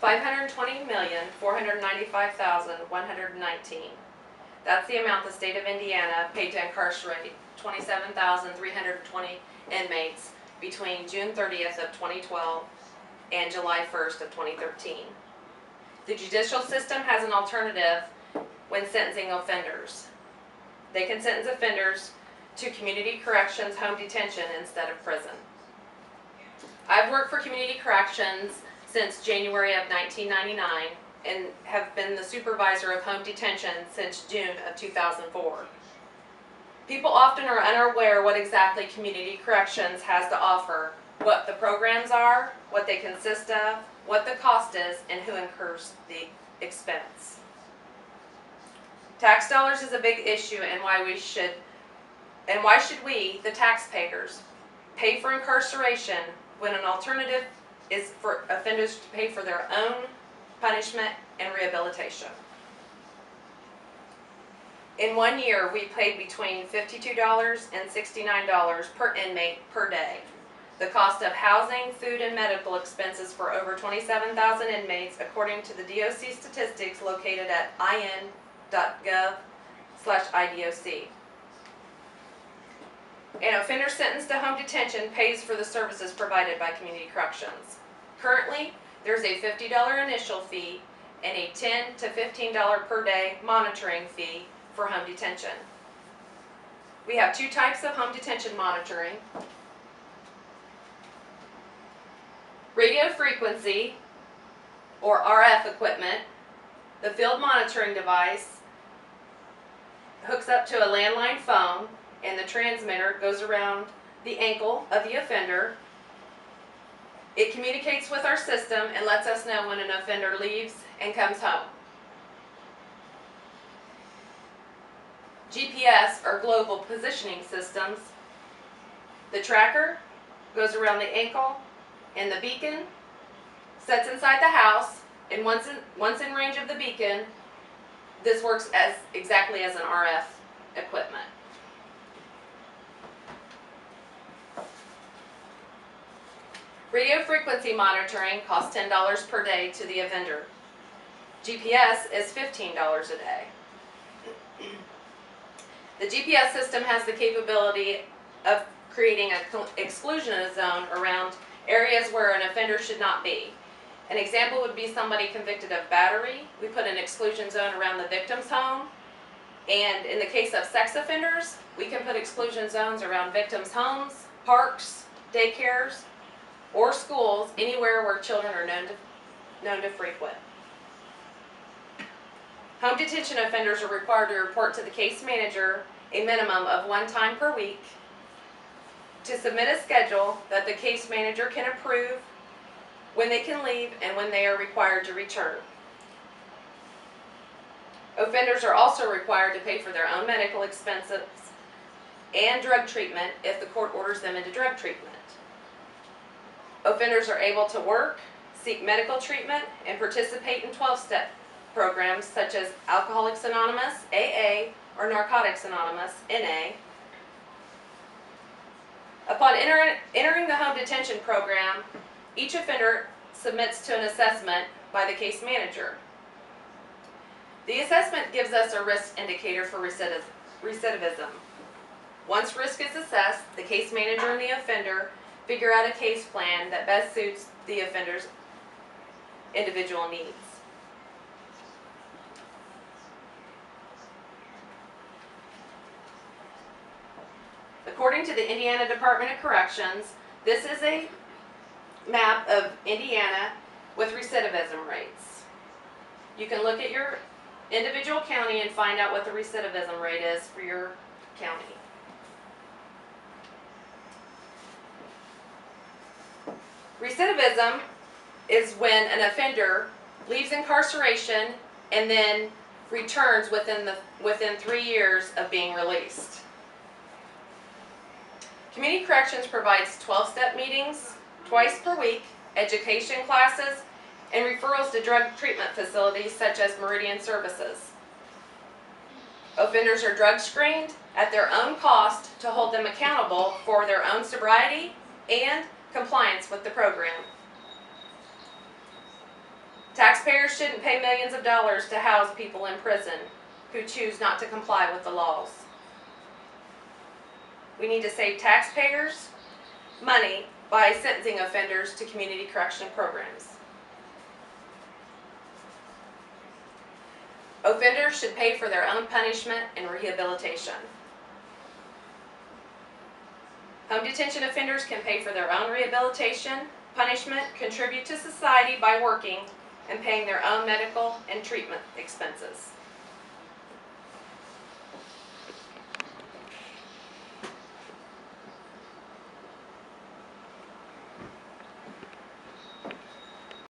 $520,495,119. That's the amount the state of Indiana paid to incarcerate 27,320 inmates between June 30th of 2012 and July 1st of 2013. The judicial system has an alternative when sentencing offenders. They can sentence offenders to community corrections home detention instead of prison. I've worked for community corrections since January of 1999 and have been the supervisor of home detention since June of 2004. People often are unaware what exactly community corrections has to offer, what the programs are, what they consist of, what the cost is, and who incurs the expense. Tax dollars is a big issue, and why should we, the taxpayers, pay for incarceration when an alternative is for offenders to pay for their own punishment and rehabilitation? In 1 year, we paid between $52 and $69 per inmate per day. The cost of housing, food, and medical expenses for over 27,000 inmates, according to the DOC statistics located at in.gov/IDOC. An offender sentenced to home detention pays for the services provided by community corrections. Currently, there's a $50 initial fee and a $10 to $15 per day monitoring fee for home detention. We have two types of home detention monitoring. Radio frequency, or RF equipment. The field monitoring device hooks up to a landline phone, and the transmitter goes around the ankle of the offender. It communicates with our system and lets us know when an offender leaves and comes home. GPS, or global positioning systems. The tracker goes around the ankle, and the beacon sets inside the house, and once in range of the beacon, this works exactly as an RF equipment. Radio frequency monitoring costs $10 per day to the offender. GPS is $15 a day. The GPS system has the capability of creating an exclusion zone around areas where an offender should not be. An example would be somebody convicted of battery. We put an exclusion zone around the victim's home. And in the case of sex offenders, we can put exclusion zones around victims' homes, parks, daycares, or schools, anywhere where children are known to frequent. Home detention offenders are required to report to the case manager a minimum of 1 time per week, to submit a schedule that the case manager can approve, when they can leave and when they are required to return. Offenders are also required to pay for their own medical expenses and drug treatment if the court orders them into drug treatment. Offenders are able to work, seek medical treatment, and participate in 12-step programs such as Alcoholics Anonymous, AA, or Narcotics Anonymous, NA. Upon entering the home detention program, each offender submits to an assessment by the case manager. The assessment gives us a risk indicator for recidivism. Once risk is assessed, the case manager and the offender figure out a case plan that best suits the offender's individual needs. According to the Indiana Department of Corrections, this is a map of Indiana with recidivism rates. You can look at your individual county and find out what the recidivism rate is for your county. Recidivism is when an offender leaves incarceration and then returns within 3 years of being released. Community Corrections provides 12-step meetings twice per week, education classes, and referrals to drug treatment facilities such as Meridian Services. Offenders are drug screened at their own cost to hold them accountable for their own sobriety and compliance with the program. Taxpayers shouldn't pay millions of dollars to house people in prison who choose not to comply with the laws. We need to save taxpayers money by sentencing offenders to community correction programs. Offenders should pay for their own punishment and rehabilitation. Home detention offenders can pay for their own rehabilitation, punishment, contribute to society by working, and paying their own medical and treatment expenses.